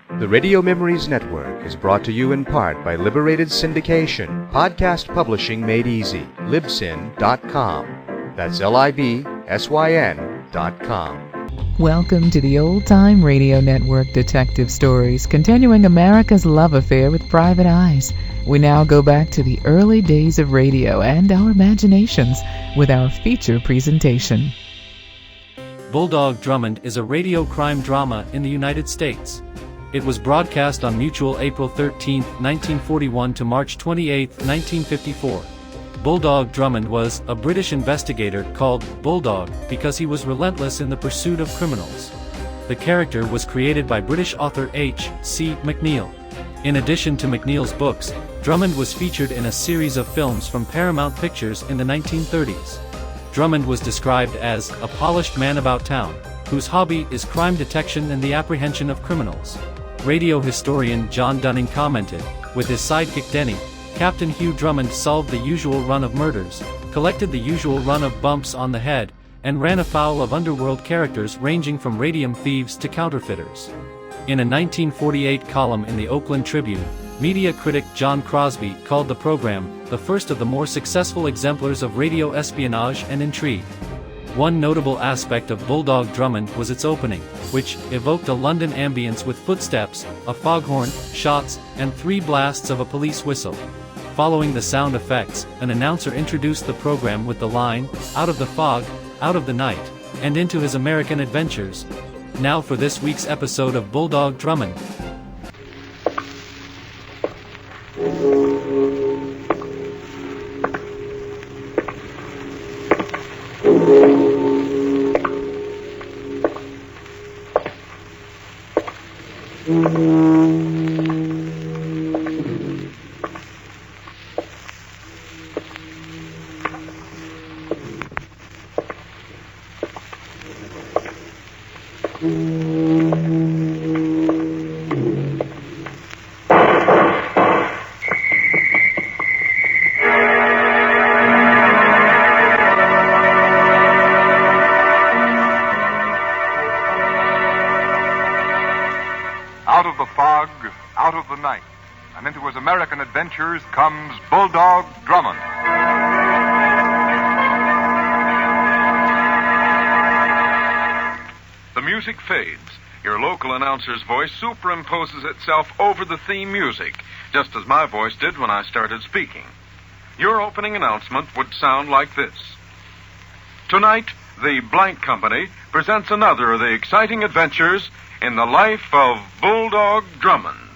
The Radio Memories Network is brought to you in part by Liberated Syndication, podcast publishing made easy, libsyn.com. That's libsyn.com. Welcome to the Old Time Radio Network Detective Stories, continuing America's love affair with private eyes. We now go back to the early days of radio and our imaginations with our feature presentation. Bulldog Drummond is a radio crime drama in the United States. It was broadcast on Mutual April 13, 1941 to March 28, 1954. Bulldog Drummond was a British investigator called Bulldog because he was relentless in the pursuit of criminals. The character was created by British author H.C. McNeill. In addition to McNeill's books, Drummond was featured in a series of films from Paramount Pictures in the 1930s. Drummond was described as a polished man about town, whose hobby is crime detection and the apprehension of criminals. Radio historian John Dunning commented, with his sidekick Denny, Captain Hugh Drummond solved the usual run of murders, collected the usual run of bumps on the head, and ran afoul of underworld characters ranging from radium thieves to counterfeiters. In a 1948 column in the Oakland Tribune, media critic John Crosby called the program the first of the more successful exemplars of radio espionage and intrigue. One notable aspect of Bulldog Drummond was its opening, which evoked a London ambience with footsteps, a foghorn, shots, and 3 blasts of a police whistle. Following the sound effects, an announcer introduced the program with the line, "Out of the fog, out of the night, and into his American adventures." Now for this week's episode of Bulldog Drummond. Out of the fog, out of the night, and into his American adventures comes Bulldog Drummond. The music fades. Your local announcer's voice superimposes itself over the theme music, just as my voice did when I started speaking. Your opening announcement would sound like this. Tonight, the Blank Company presents another of the exciting adventures in the life of Bulldog Drummond,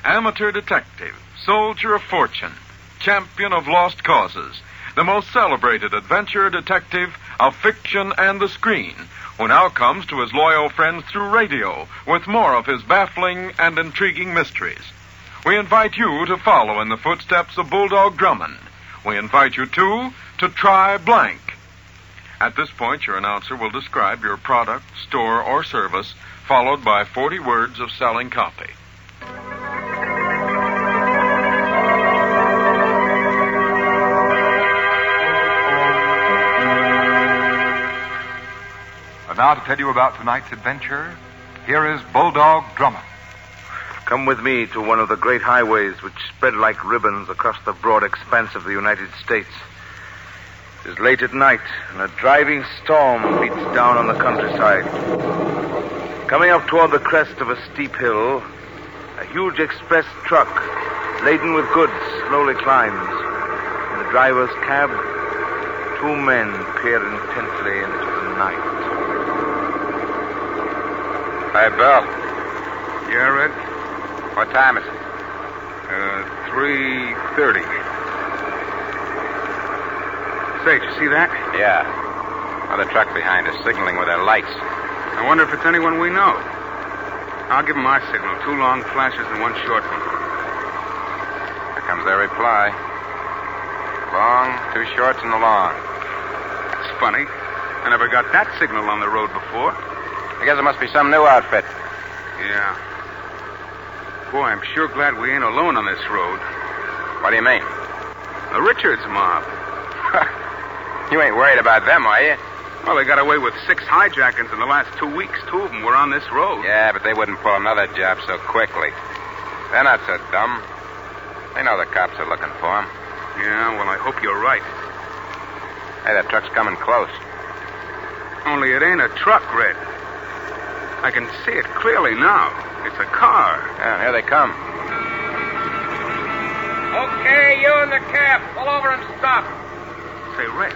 amateur detective, soldier of fortune, champion of lost causes, the most celebrated adventure detective of fiction and the screen, who now comes to his loyal friends through radio with more of his baffling and intriguing mysteries. We invite you to follow in the footsteps of Bulldog Drummond. We invite you, too, to try Blank. At this point, your announcer will describe your product, store, or service, followed by 40 words of selling copy. And now to tell you about tonight's adventure, here is Bulldog Drummond. Come with me to one of the great highways which spread like ribbons across the broad expanse of the United States. It is late at night, and a driving storm beats down on the countryside. Coming up toward the crest of a steep hill, a huge express truck laden with goods slowly climbs. In the driver's cab, 2 men peer intently into the night. Hey, Bill. Yeah, Red? What time is it? 3:30. Say, did you see that? Yeah. Another truck behind us signaling with their lights. I wonder if it's anyone we know. I'll give them my signal. 2 long flashes and 1 short one. Here comes their reply. Long, 2 shorts, and a long. That's funny. I never got that signal on the road before. I guess it must be some new outfit. Yeah. Boy, I'm sure glad we ain't alone on this road. What do you mean? The Richards mob. You ain't worried about them, are you? Well, they got away with 6 hijackings in the last 2 weeks. 2 of them were on this road. Yeah, but they wouldn't pull another job so quickly. They're not so dumb. They know the cops are looking for them. Yeah, well, I hope you're right. Hey, that truck's coming close. Only it ain't a truck, Red. I can see it clearly now. It's a car. Yeah, here they come. Okay, you in the cab. Pull over and stop. Say, Red,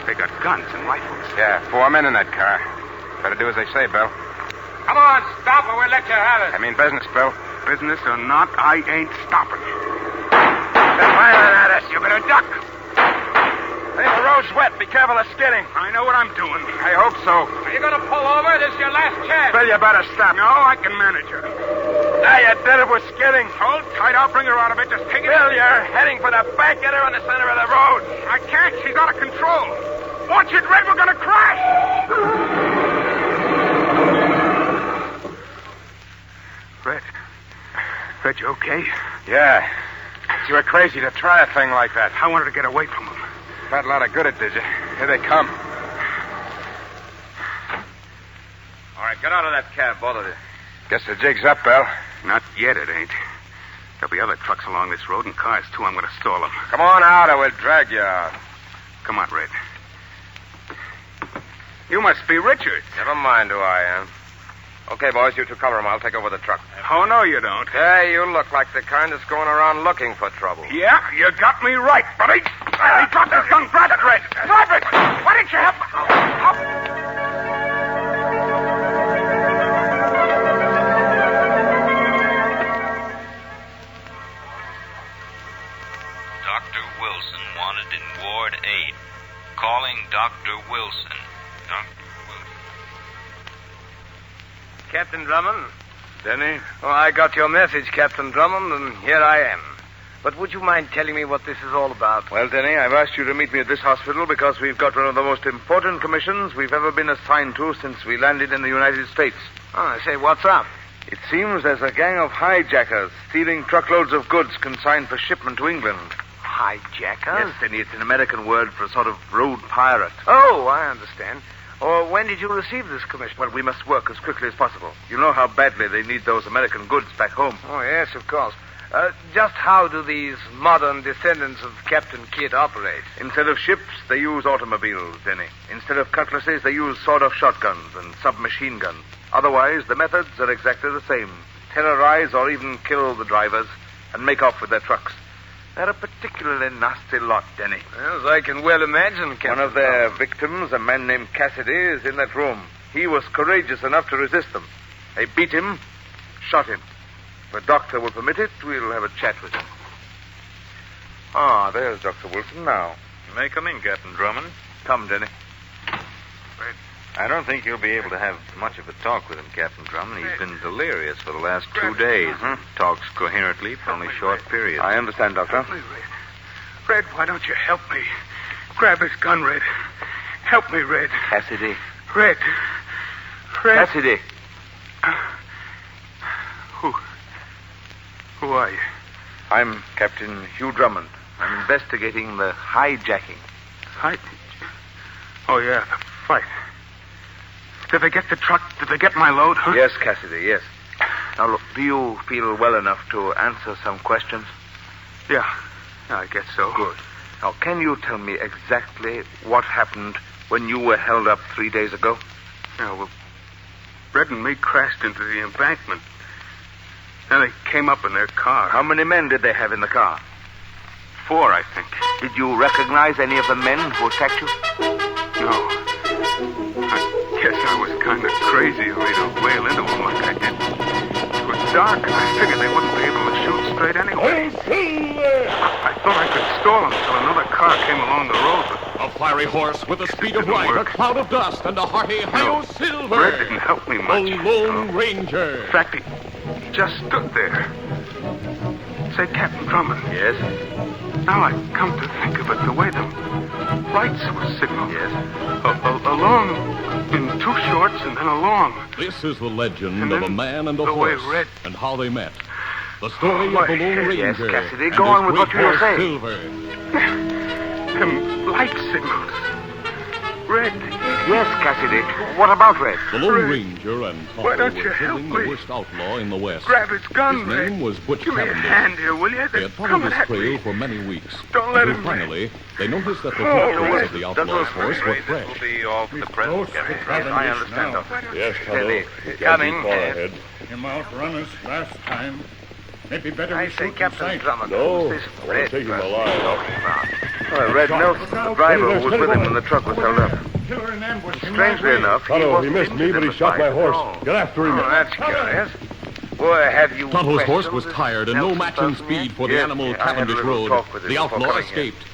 they got guns and rifles. Yeah, 4 men in that car. Better do as they say, Bill. Come on, stop or we'll let you have it. I mean business, Bill. Business or not, I ain't stopping. They're firing at us. You better duck. Hey, the road's wet. Be careful of skidding. I know what I'm doing. I hope so. Are you going to pull over? This is your last chance. Bill, you better stop. No, I can manage her. Now you did it. We're skidding. Hold tight. I'll bring her out of it. Just take it. Bill, you're heading for the back. Get her in the center of the road. I can't. She's out of control. Watch it, Red. We're going to crash. Red, you okay? Yeah. You were crazy to try a thing like that. I wanted to get away from them. Not a lot of good it did you. Here they come. All right, get out of that cab, both of you. Guess the jig's up, Bill. Not yet, it ain't. There'll be other trucks along this road and cars, too. I'm going to stall them. Come on out or we'll drag you out. Come on, Red. You must be Richard. Never mind who I am. Okay, boys, you two cover him. I'll take over the truck. Oh, no, you don't. Hey, you look like the kind that's going around looking for trouble. Yeah, you got me right, buddy. He dropped his gun. Grab it, Red. Drop it. Why didn't you help? Dr. Wilson wanted in Ward 8. Calling Dr. Wilson. Dr. Wilson. Captain Drummond? Denny? Oh, I got your message, Captain Drummond, and here I am. But would you mind telling me what this is all about? Well, Denny, I've asked you to meet me at this hospital because we've got one of the most important commissions we've ever been assigned to since we landed in the United States. Oh, I say, what's up? It seems there's a gang of hijackers stealing truckloads of goods consigned for shipment to England. Hijackers? Yes, Denny, it's an American word for a sort of road pirate. Oh, I understand. Or when did you receive this commission? Well, we must work as quickly as possible. You know how badly they need those American goods back home. Oh, yes, of course. Just how do these modern descendants of Captain Kidd operate? Instead of ships, they use automobiles, Denny. Instead of cutlasses, they use sawed-off shotguns and submachine guns. Otherwise, the methods are exactly the same. Terrorize or even kill the drivers and make off with their trucks. They're a particularly nasty lot, Denny. Yes, I can well imagine, Captain. One of their victims, a man named Cassidy, is in that room. He was courageous enough to resist them. They beat him, shot him. If the doctor will permit it, we'll have a chat with him. Ah, there's Dr. Wilson now. You may come in, Captain Drummond. Come, Denny. I don't think you'll be able to have much of a talk with him, Captain Drummond. He's been delirious for the last 2 days. Talks coherently for only short periods. I understand, Doctor. Help me, Red, why don't you help me? Grab his gun, Red. Help me, Red. Cassidy. Red. Cassidy. Who are you? I'm Captain Hugh Drummond. I'm investigating the hijacking. Oh, yeah, the fight. Did they get the truck? Did they get my load, huh? Yes, Cassidy, yes. Now, look, do you feel well enough to answer some questions? Yeah, I guess so. Good. Now, can you tell me exactly what happened when you were held up 3 days ago? Yeah, well, Red and me crashed into the embankment. Then they came up in their car. How many men did they have in the car? 4, I think. Did you recognize any of the men who attacked you? No. I guess I was kind of crazy the way to wail into them like I did. It was dark, and I figured they wouldn't be able to shoot straight anyway. I thought I could stall them until another car came along the road, but... A fiery horse with the speed of light, a cloud of dust, and a hearty hi-yo silver. Red didn't help me much. The Lone Ranger. In fact, he just stood there. Say, Captain Drummond. Yes? Now I come to think of it, the way the lights were signaled. Yes? Along in 2 shorts and then along. This is the legend of a man and a horse Red... and how they met. The story of the Lone Ranger. Yes, Cassidy, go on with what you were saying. Silver. Them light signals. Red. Yes, Cassidy. What about Red? The Lone Ranger and Tonto Why don't were you help killing the me? worst outlaw in the West. Grab his gun, His Red. name was Butch Give me a Cavendish. hand here, will you? They They're had followed coming his at trail me. for many weeks. Don't let until him finally, they noticed that the Oh, footprints of Red. the outlaw's horse were fresh. Will be all for the present, Cassidy. I understand. Yes, Steady. Tonto. Coming. Far ahead. Him outrun us last time. Maybe better I say, Captain Drummond. No, who's this I want to take him Red alive. Red Nelson, the driver who was with him when the truck was held up. Strangely enough, Tonto, he missed me, but he shot my horse. Get after him. Oh, that's curious. Boy, have you Tonto's horse questioned was this tired and no Nelson match in person speed yet? for the Yes, animal I had a Cavendish little rode. talk with him The before outlaw coming here. escaped.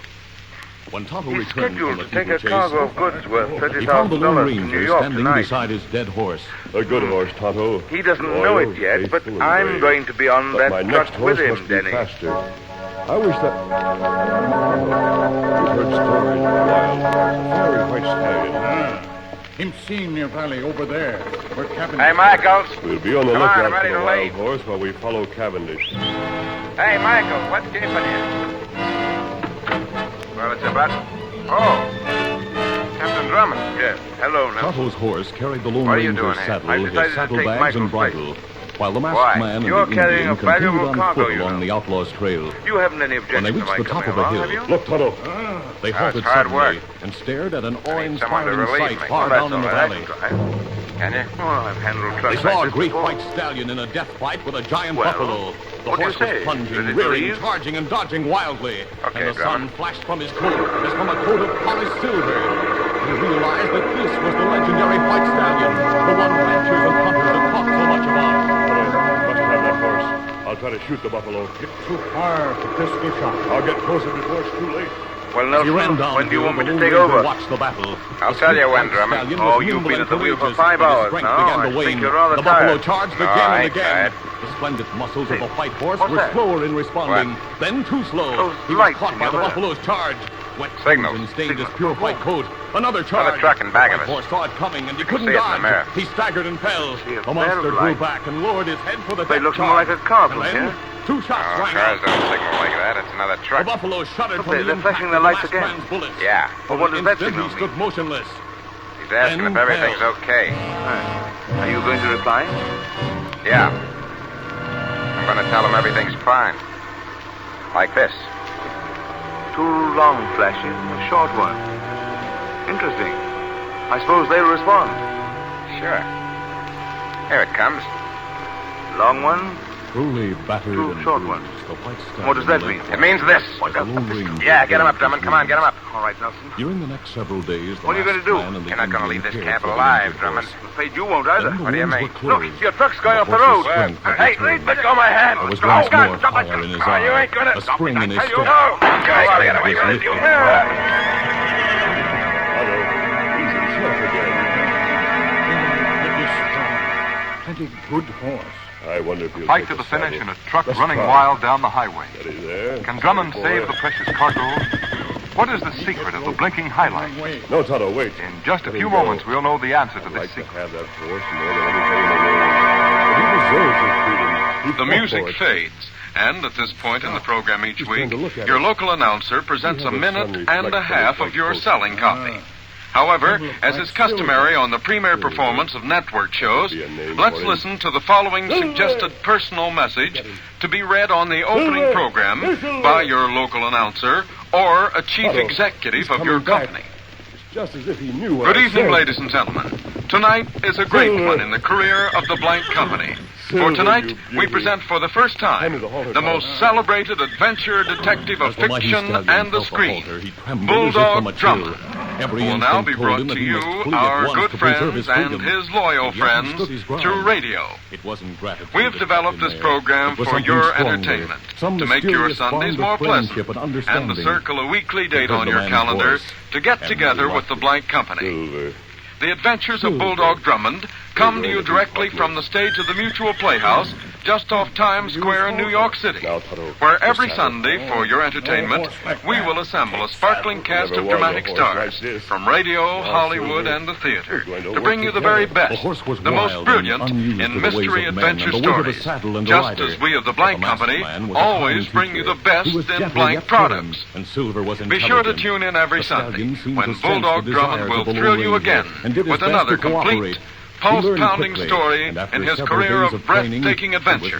When Tonto He's returned from scheduled the to take people a cargo chase, of goods worth he found the Lone $30,000 to New Ranger York standing tonight. beside his dead horse. A good horse, Tonto. He doesn't Loyal, know it yet, but faithful, and I'm brave. going to be on But that my truck next horse with him, must be Denny. faster. I wish that... We've heard stories of wild horse, a fiery white stallion. Him seen near valley over there, where Cavendish... Hey, Michaels. We'll be on the Come on, lookout I'm ready for the to wild leave. horse while we follow Cavendish. Hey, Michaels, what's keeping you? Well, it's about... Oh. Captain Drummond. Yes. Hello, Nelson. Tonto's horse carried the Lone What are you Ranger's doing here? saddle, I his decided to take saddlebags and Michael's bridle, while the masked Why? man and You're the carrying Indian a continued valuable on cargo, foot you along know. the outlaw's trail. You haven't any When they objection to reached my the top coming of a along, hill, have you? Look, Tonto. they It's halted hard suddenly work. and stared at an someone to awe-inspiring relieve sight me. far Well, down in the that's all valley. right. I can drive. Can you? Oh, I've handled They trucks saw like a this great before. white stallion in a death fight with a giant Well, buffalo. The what do you horse was say? plunging, Did it rearing, believe? charging, and dodging wildly. Okay, and the sun Drummond. flashed from his coat as from a coat of polished silver. He realized that this was the legendary white stallion, the one ranchers and hunters had talked so much about. Tonto, must have that horse. I'll try to shoot the buffalo. It's too far for pistol shot. I'll get closer before it's too late. Well, He ran Nelson, down when do you want me the to Lone take Ranger over? watched the battle. I'll The tell you sweet when, white Drummond. stallion Oh, was you've nimble been and at the wheel for courageous, 5 but his hours strength now. began I to think wane. you're rather The buffalo tired. charged No, again I and ain't again. tired. The splendid muscles of the white horse What's were that? slower in responding, then too slow. Those He was lights caught in by your the rear. buffalo's charge. Wet Signals. crimson stained his Signals. pure white coat. Another charge. Another truck in back the of white us. horse saw it coming, and he can couldn't see it in the dodge. mirror. He staggered and fell. See a The monster bell drew light. back and lowered his head for the They death look more charge. like a car from And then, here. two shots Oh, rang cars out. don't signal like that. It's another The truck. buffalo shuddered from They're the impact flashing their of the lights masked again. man's bullets. Yeah. For Well, what an does that instant, signal he stood mean? motionless. He's asking Then if everything's fell. okay. Are you going to reply? Yeah. I'm going to tell him everything's fine. Like this. 2 long flashes, a short one. Interesting. I suppose they'll respond. Sure. Here it comes. Long one. Cruelly battered Two and short bruised, ones. the white stallion What does that lay mean? It means this. like a Lone Ranger Yeah, get him up, against Drummond. his Come on, get him up. All right, Nelson. During the next several days, the What are you masked gonna do? man and the You're not gonna Indian leave this cared camp for the alive, injured Drummond. horse. I'm afraid you won't either. Then the What do you wounds mean? were closed. Look, your truck's going The off the horse's road. strength had Hey, returned. let go of my hand. There was Oh, once God, more stop it. fire in his Oh, eye, you ain't gonna a stop spring it, in I his tell you. step. No. Okay, get away. Was lifted. Tonto, he's himself again. Plenty good horse. I wonder if he'll Fight take to the saddle. finish in a truck Let's running try. wild down the highway. Steady there. Can Drummond Boy. save the precious cargo? What is the secret of the blinking highlight? No, Tonto, wait. In just a Let few him go. moments, we'll know the answer to I'd this like to secret. have that horse more than anything in the world. But he deserves his freedom. He The fought music for it. fades, and at this point in the program each He's going week, to look at your us. local announcer presents See a how the sun minute reflects and a from half his of your white selling coat. copy. However, as is customary on the premiere performance of network shows, Be a name let's for him. listen to the following suggested personal message to be read on the opening program by your local announcer or a chief Tonto, executive he's of your coming back. company. It's just as if he knew what Good I evening, said. ladies and gentlemen. Tonight is a great one in the career of the Blank Company. For tonight, we present for the first time the most celebrated adventure detective of As the mighty fiction stallion and the felt screen, halter, he trembled as if from Bulldog a chill. Drummond, Every who will now instinct be told brought him that to he you, must flee at our once good to preserve friends his and freedom. his loyal Yet he friends stood his ground. through radio. It wasn't gratitude. We've that developed kept this him there. program It was for something your stronger, entertainment, some to make your mysterious Sundays bond more of pleasant, friendship and and to understanding. circle a weekly date Because on the your man's calendar voice to get and together he with the liked Blank Company. Silver. The adventures of Bulldog Drummond come to you directly from the stage of the Mutual Playhouse, just off Times Square in New York City, where every Sunday, for your entertainment, we will assemble a sparkling cast of dramatic stars from radio, Hollywood, and the theater to bring you the very best, the most brilliant in mystery adventure stories, just as we of the Blank Company always bring you the best in blank products. Be sure to tune in every Sunday when Bulldog Drummond will thrill you again with another complete, pulse-pounding story in his career of breathtaking adventure.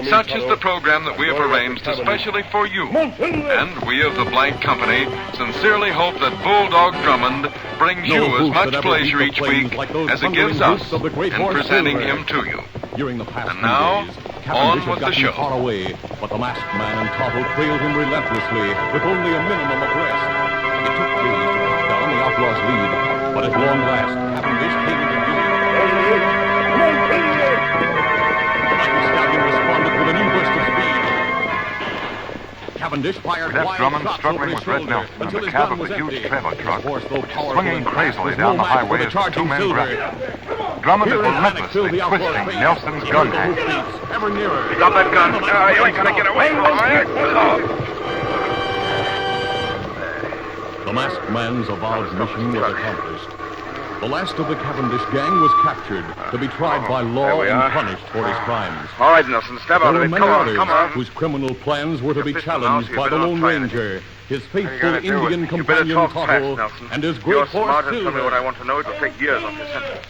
Such is the program that we have arranged especially for you. And we of the Blank Company sincerely hope that Bulldog Drummond brings you as much pleasure each week as it gives us in presenting him to you. And now, on with the show. But the masked man and Tonto trailed him relentlessly with only a minimum of rest. It took days to cut down the outlaw's lead, but at long last, Cavendish came into view. The mighty stallion responded with a new burst of speed. Cavendish fired Cadet Drummond struggling with Red Nelson in the cab of a huge trailer truck, swinging crazily down the highway as the two men grappled. Drummond is relentlessly twisting Nelson's gun handle. Drop that gun. You ain't gonna get away from me. The masked man's avowed mission was accomplished. The last of the Cavendish gang was captured to be tried by law and punished for his crimes. All right, Nelson, step out of it. Come on. Whose criminal plans were to be challenged by the Lone Ranger, his faithful Indian companion Tonto, and his great horse Silver. Tell me what I Silver. want to know. It'll take years off your sentence.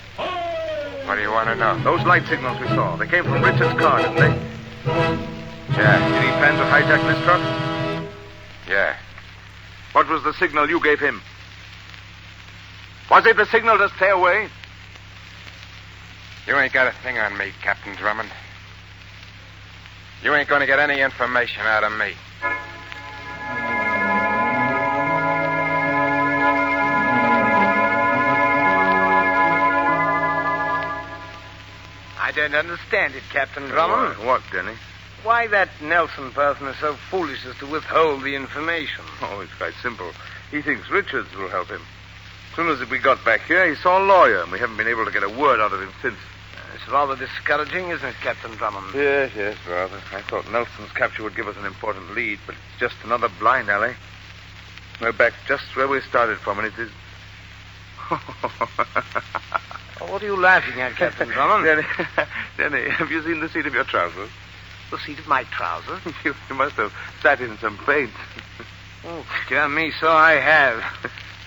What do you want to know? Those light signals we saw, they came from Richard's car, didn't they? Yeah. Did he plan to hijack this truck? Yeah. What was the signal you gave him? Was it the signal to stay away? You ain't got a thing on me, Captain Drummond. You ain't going to get any information out of me. I don't understand it, Captain Drummond. What, Denny? Why that Nelson person is so foolish as to withhold the information. Oh, it's quite simple. He thinks Richards will help him. As soon as we got back here, he saw a lawyer, and we haven't been able to get a word out of him since. It's rather discouraging, isn't it, Captain Drummond? Yes, rather. I thought Nelson's capture would give us an important lead, but it's just another blind alley. We're back just where we started from, and it is... What are you laughing at, Captain Drummond? Denny, have you seen the seat of your trousers? The seat of my trousers? You must have sat in some paint. Oh, dear me, so I have.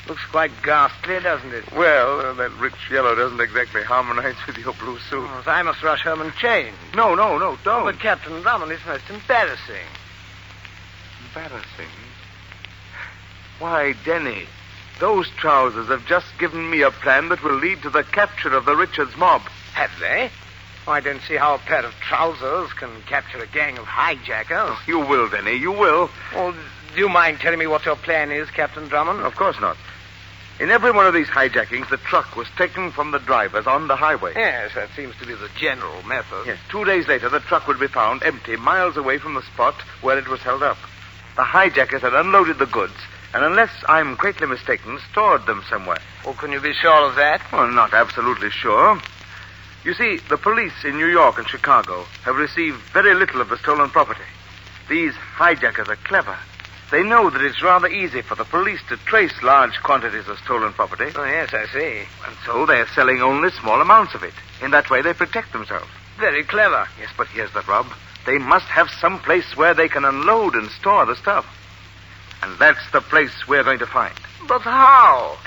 Looks quite ghastly, doesn't it? Well, that rich yellow doesn't exactly harmonize with your blue suit. Oh, I must rush home and change. No, don't. But, Captain Drummond, it's most embarrassing. Embarrassing? Why, Denny, those trousers have just given me a plan that will lead to the capture of the Richards mob. Have they? Oh, I don't see how a pair of trousers can capture a gang of hijackers. Oh, you will, Denny, you will. Well, do you mind telling me what your plan is, Captain Drummond? Of course not. In every one of these hijackings, the truck was taken from the drivers on the highway. Yes, that seems to be the general method. Yes, 2 days later, the truck would be found empty miles away from the spot where it was held up. The hijackers had unloaded the goods, and unless I'm greatly mistaken, stored them somewhere. Well, can you be sure of that? Well, not absolutely sure. You see, the police in New York and Chicago have received very little of the stolen property. These hijackers are clever. They know that it's rather easy for the police to trace large quantities of stolen property. Oh, yes, I see. And so they're selling only small amounts of it. In that way, they protect themselves. Very clever. Yes, but here's the rub. They must have some place where they can unload and store the stuff. And that's the place we're going to find. But how?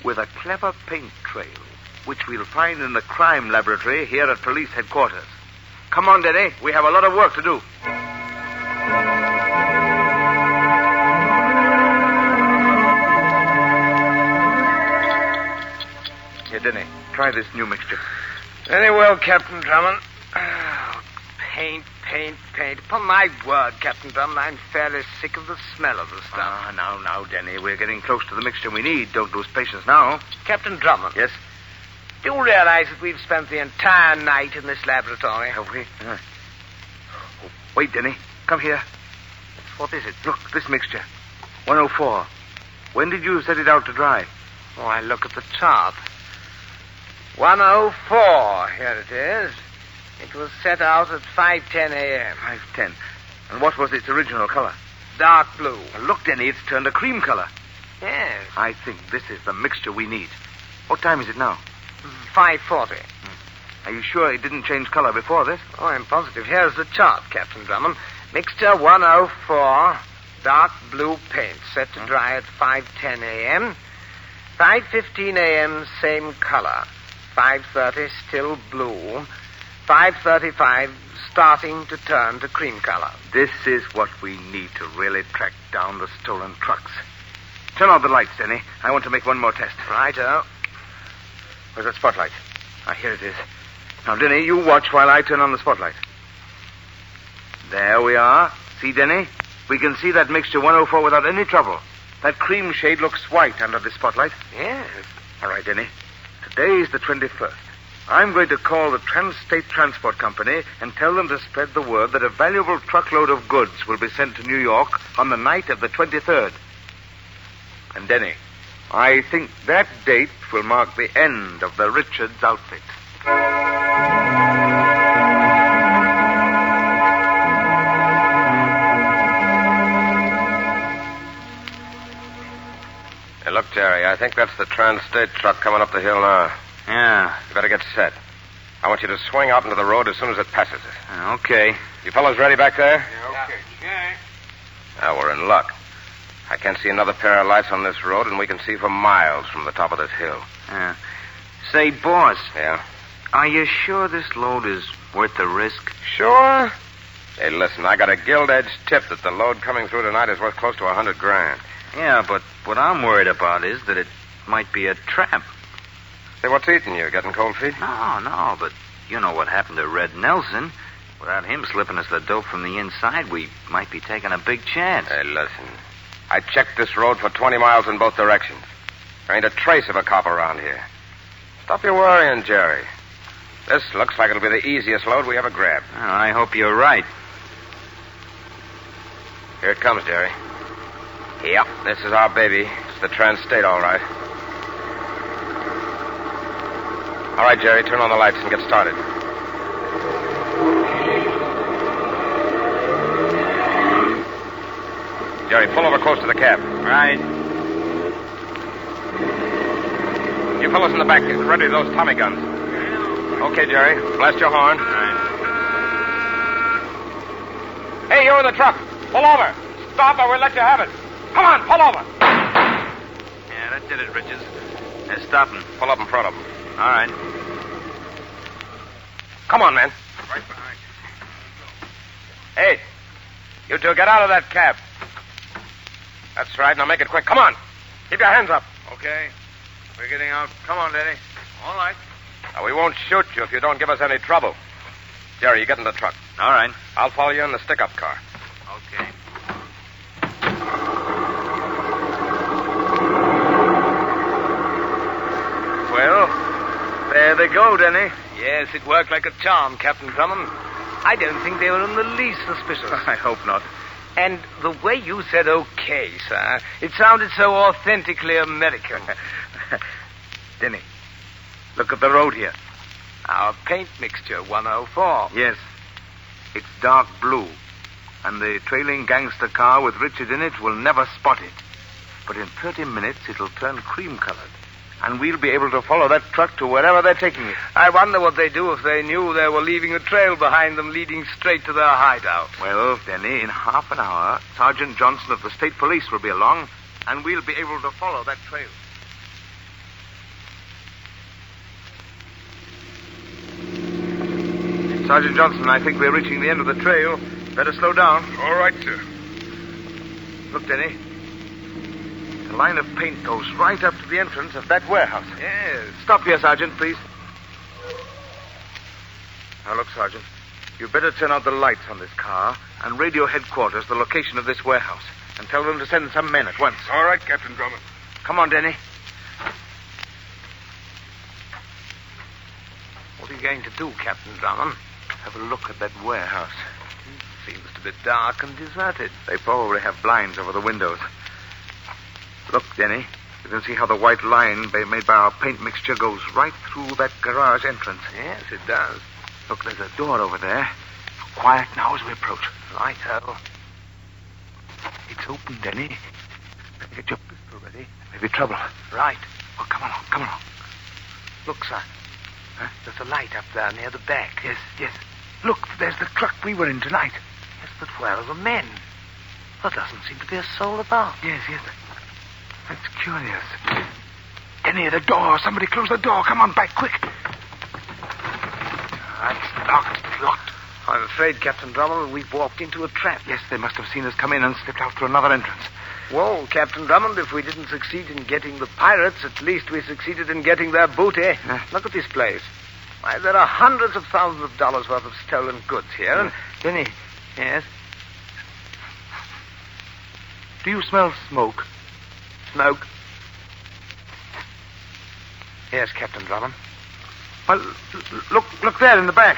With a clever paint trail, which we'll find in the crime laboratory here at police headquarters. Come on, Denny. We have a lot of work to do. Here, Denny, try this new mixture. Very well, Captain Drummond. Oh, paint. Upon my word, Captain Drummond, I'm fairly sick of the smell of the stuff. Now, Denny, we're getting close to the mixture we need. Don't lose patience now. Captain Drummond. Yes? Do you realize that we've spent the entire night in this laboratory? Have we? Oh, wait, Denny. Come here. What is it? Look, this mixture. 104. When did you set it out to dry? Oh, I look at the top. 104. Here it is. It was set out at 5:10 a.m. 5:10. And what was its original color? Dark blue. Look, Denny, it's turned a cream color. Yes. I think this is the mixture we need. What time is it now? 5:40. Are you sure it didn't change color before this? Oh, I'm positive. Here's the chart, Captain Drummond. Mixture 104, dark blue paint, set to dry at 5:10 a.m. 5:15 a.m., same color. 5:30, still blue. 5:35, starting to turn to cream color. This is what we need to really track down the stolen trucks. Turn out the lights, Denny. I want to make one more test. Righto. Where's that spotlight? Ah, here it is. Now, Denny, you watch while I turn on the spotlight. There we are. See, Denny? We can see that mixture 104 without any trouble. That cream shade looks white under the spotlight. Yes. All right, Denny. Today is the 21st. I'm going to call the Trans-State Transport Company and tell them to spread the word that a valuable truckload of goods will be sent to New York on the night of the 23rd. And, Denny, I think that date will mark the end of the Richards outfit. Hey, look, Jerry, I think that's the Trans-State truck coming up the hill now. Yeah. You better get set. I want you to swing out into the road as soon as it passes us. Okay. You fellows ready back there? Yeah, okay. Yeah. Now, we're in luck. I can't see another pair of lights on this road, and we can see for miles from the top of this hill. Yeah. Say, boss. Yeah? Are you sure this load is worth the risk? Sure. Hey, listen, I got a gilt-edged tip that the load coming through tonight is worth close to $100,000. Yeah, but what I'm worried about is that it might be a trap. Say, what's eating you? Getting cold feet? No, but you know what happened to Red Nelson. Without him slipping us the dope from the inside, we might be taking a big chance. Hey, listen. I checked this road for 20 miles in both directions. There ain't a trace of a cop around here. Stop your worrying, Jerry. This looks like it'll be the easiest load we ever grabbed. Well, I hope you're right. Here it comes, Jerry. Yep, this is our baby. It's the Trans-State, all right. All right, Jerry, turn on the lights and get started. Jerry, pull over close to the cab. Right. You fellas in the back, get ready with those Tommy guns. Okay, Jerry, blast your horn. Right. Hey, you in the truck. Pull over. Stop or we'll let you have it. Come on, pull over. Yeah, that did it, Richards. They're stopping. Pull up in front of them. All right. Come on, man. Right behind you. Hey, you two, get out of that cab. That's right. Now make it quick. Come on. Keep your hands up. Okay. We're getting out. Come on, Denny. All right. Now, we won't shoot you if you don't give us any trouble. Jerry, you get in the truck. All right. I'll follow you in the stick-up car. Okay. Well, there they go, Denny. Yes, it worked like a charm, Captain Drummond. I don't think they were in the least suspicious. I hope not. And the way you said okay, sir, it sounded so authentically American. Denny, look at the road here. Our paint mixture, 104. Yes. It's dark blue. And the trailing gangster car with Richard in it will never spot it. But in 30 minutes, it'll turn cream-colored. And we'll be able to follow that truck to wherever they're taking it. I wonder what they'd do if they knew they were leaving a trail behind them leading straight to their hideout. Well, Denny, in half an hour, Sergeant Johnson of the State Police will be along, and we'll be able to follow that trail. Sergeant Johnson, I think we're reaching the end of the trail. Better slow down. All right, sir. Look, Denny. The line of paint goes right up to the entrance of that warehouse. Yes. Stop here, Sergeant, please. Now, look, Sergeant. You better turn out the lights on this car and radio headquarters the location of this warehouse and tell them to send some men at once. All right, Captain Drummond. Come on, Denny. What are you going to do, Captain Drummond? Have a look at that warehouse. It seems to be dark and deserted. They probably have blinds over the windows. Look, Denny. You can see how the white line made by our paint mixture goes right through that garage entrance. Yes, it does. Look, there's a door over there. Quiet now as we approach. Righto. It's open, Denny. Get your pistol ready. There may be trouble. Right. Oh, come along. Look, son. Huh? There's a light up there near the back. Yes. Look, there's the truck we were in tonight. Yes, but where are the men? There doesn't seem to be a soul about. Yes. That's curious. Denny, the door. Somebody close the door. Come on, back, quick. It's locked. I'm afraid, Captain Drummond, we've walked into a trap. Yes, they must have seen us come in and slipped out through another entrance. Well, Captain Drummond, if we didn't succeed in getting the pirates, at least we succeeded in getting their booty. Look at this place. Why, there are hundreds of thousands of dollars worth of stolen goods here. And Denny. Yes? Do you smell smoke? Smoke? Yes, Captain Drummond. Well, look there in the back.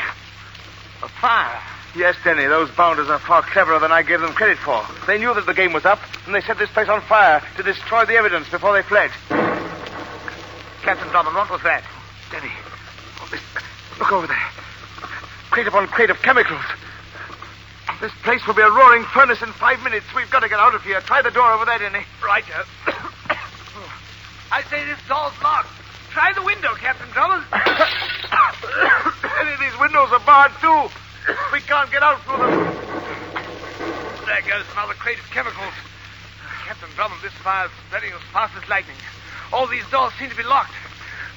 A fire. Yes, Denny, those bounders are far cleverer than I gave them credit for. They knew that the game was up, and they set this place on fire to destroy the evidence before they fled. Captain Drummond, what was that? Denny, look over there. Crate upon crate of chemicals. This place will be a roaring furnace in 5 minutes. We've got to get out of here. Try the door over there, Denny. Right. I say this door's locked. Try the window, Captain Drummond. Denny, these windows are barred, too. We can't get out through them. There goes another crate of chemicals. Captain Drummond, this fire's spreading as fast as lightning. All these doors seem to be locked.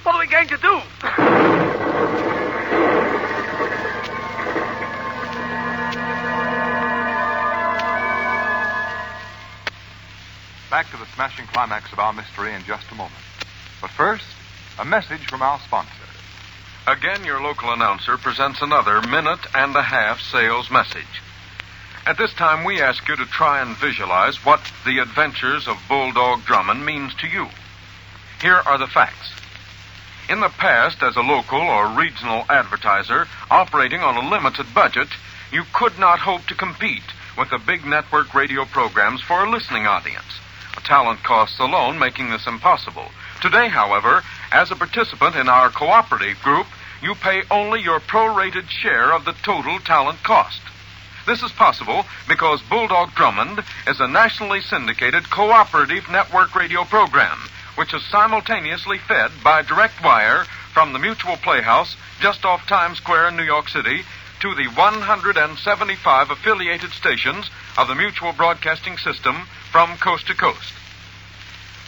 What are we going to do? Back to the smashing climax of our mystery in just a moment. But first, a message from our sponsor. Again, your local announcer presents another minute-and-a-half sales message. At this time, we ask you to try and visualize what the adventures of Bulldog Drummond means to you. Here are the facts. In the past, as a local or regional advertiser operating on a limited budget, you could not hope to compete with the big network radio programs for a listening audience. Talent costs alone making this impossible. Today, however, as a participant in our cooperative group, you pay only your prorated share of the total talent cost. This is possible because Bulldog Drummond is a nationally syndicated cooperative network radio program, which is simultaneously fed by direct wire from the Mutual Playhouse just off Times Square in New York City to the 175 affiliated stations of the Mutual Broadcasting System from coast to coast.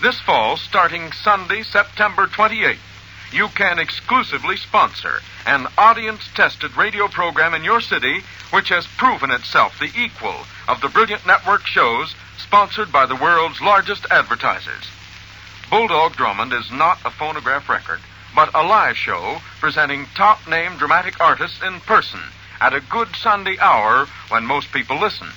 This fall, starting Sunday, September 28th, you can exclusively sponsor an audience-tested radio program in your city which has proven itself the equal of the brilliant network shows sponsored by the world's largest advertisers. Bulldog Drummond is not a phonograph record, but a live show presenting top-name dramatic artists in person at a good Sunday hour when most people listen,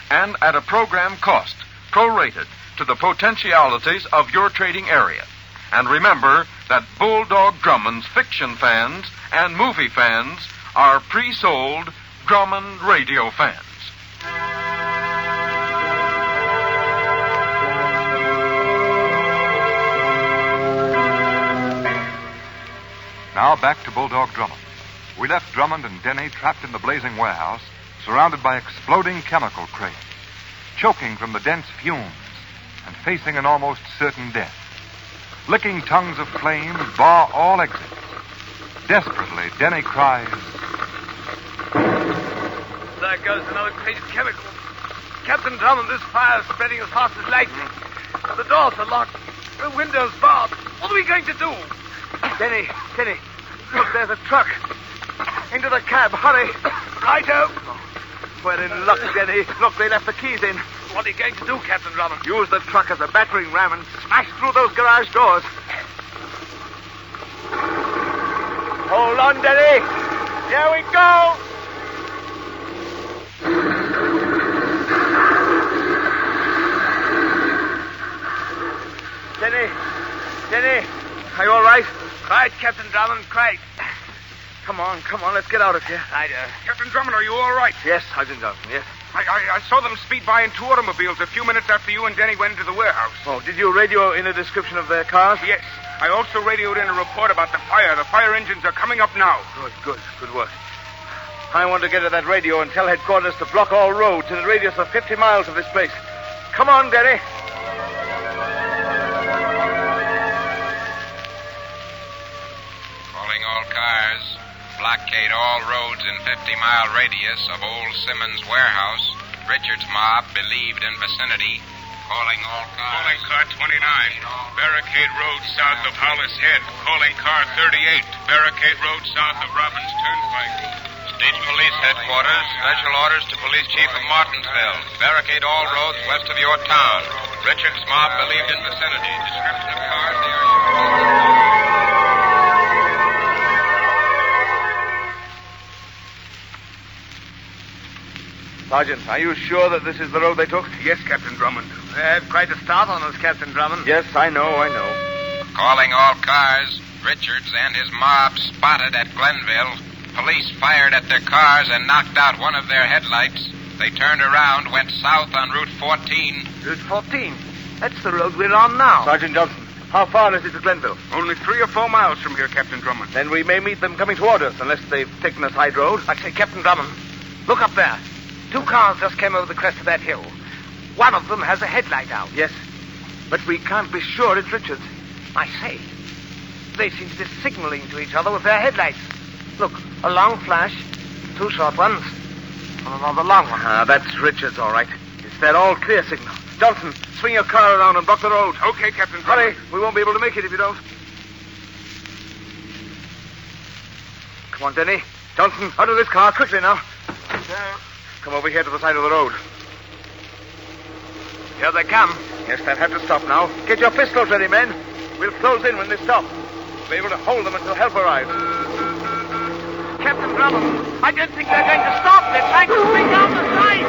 and at a program cost prorated to the potentialities of your trading area. And remember that Bulldog Drummond's fiction fans and movie fans are pre-sold Drummond radio fans. Now back to Bulldog Drummond. We left Drummond and Denny trapped in the blazing warehouse, surrounded by exploding chemical crates, choking from the dense fumes and facing an almost certain death. Licking tongues of flame bar all exits. Desperately, Denny cries, There goes another crate of chemicals. Captain Drummond, this fire's spreading as fast as lightning. The doors are locked. The window's barred. What are we going to do? Denny, look, there's a truck. Into the cab, hurry. Righto. We're in luck, Denny. Look, they left the keys in. What are you going to do, Captain Drummond? Use the truck as a battering ram and smash through those garage doors. Hold on, Denny. Here we go. Denny, are you all right? Right, Captain Drummond, right. Come on, let's get out of here. Captain Drummond, are you all right? Yes, Sergeant Johnson, yes. I saw them speed by in two automobiles a few minutes after you and Denny went into the warehouse. Oh, did you radio in a description of their cars? Yes. I also radioed in a report about the fire. The fire engines are coming up now. Good work. I want to get to that radio and tell headquarters to block all roads in a radius of 50 miles of this place. Come on, Denny. Calling all cars. Blockade all roads in 50-mile radius of Old Simmons Warehouse. Richard's mob believed in vicinity. Calling all cars. Calling car 29. Barricade Road south of Hollis Head. Calling car 38. Barricade Road south of Robbins Turnpike. State Police Headquarters. Special orders to Police Chief of Martinsville. Barricade all roads west of your town. Richard's mob believed in vicinity. Description of cars they are using. Sergeant, are you sure that this is the road they took? Yes, Captain Drummond. They had quite a start on us, Captain Drummond. Yes, I know. Calling all cars. Richards and his mob spotted at Glenville. Police fired at their cars and knocked out one of their headlights. They turned around, went south on Route 14. Route 14? That's the road we're on now. Sergeant Johnson, how far is it to Glenville? Only 3 or 4 miles from here, Captain Drummond. Then we may meet them coming toward us, unless they've taken a side road. I say, Captain Drummond, look up there. 2 cars just came over the crest of that hill. One of them has a headlight out. Yes, but we can't be sure it's Richards. I say, they seem to be signaling to each other with their headlights. Look, a long flash, 2 short ones, and another long one. That's Richards, all right. It's their all-clear signal. Johnson, swing your car around and block the road. Okay, Captain Drummond. Hurry, we won't be able to make it if you don't. Come on, Denny. Johnson, out of this car, quickly now. Come over here to the side of the road. Here they come. Yes, they'll have to stop now. Get your pistols ready, men. We'll close in when they stop. We'll be able to hold them until help arrives. Captain Drummond, I don't think they're going to stop. They're trying to swing down the side.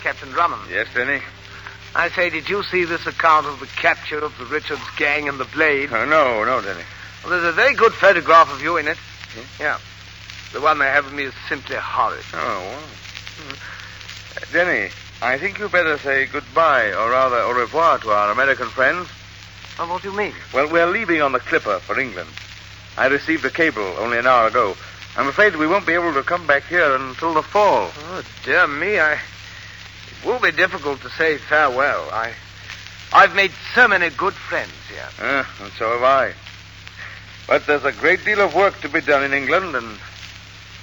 Captain Drummond. Yes, Denny? I say, did you see this account of the capture of the Richards gang and the Blade? No, Denny. Well, there's a very good photograph of you in it. Yeah. The one they have of me is simply horrid. Oh, wow. Denny, I think you better say goodbye, or rather au revoir to our American friends. Oh, what do you mean? Well, we're leaving on the Clipper for England. I received a cable only an hour ago. I'm afraid we won't be able to come back here until the fall. Oh, dear me, It will be difficult to say farewell. I've made so many good friends here. And so have I. But there's a great deal of work to be done in England, and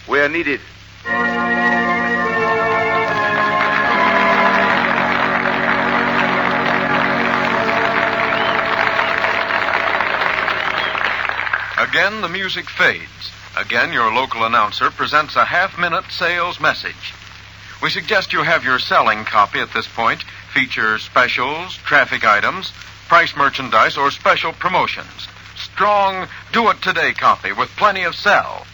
we're needed. Again, the music fades. Again, your local announcer presents a half-minute sales message. We suggest you have your selling copy at this point feature specials, traffic items, price merchandise, or special promotions. Strong, do-it-today copy with plenty of sell.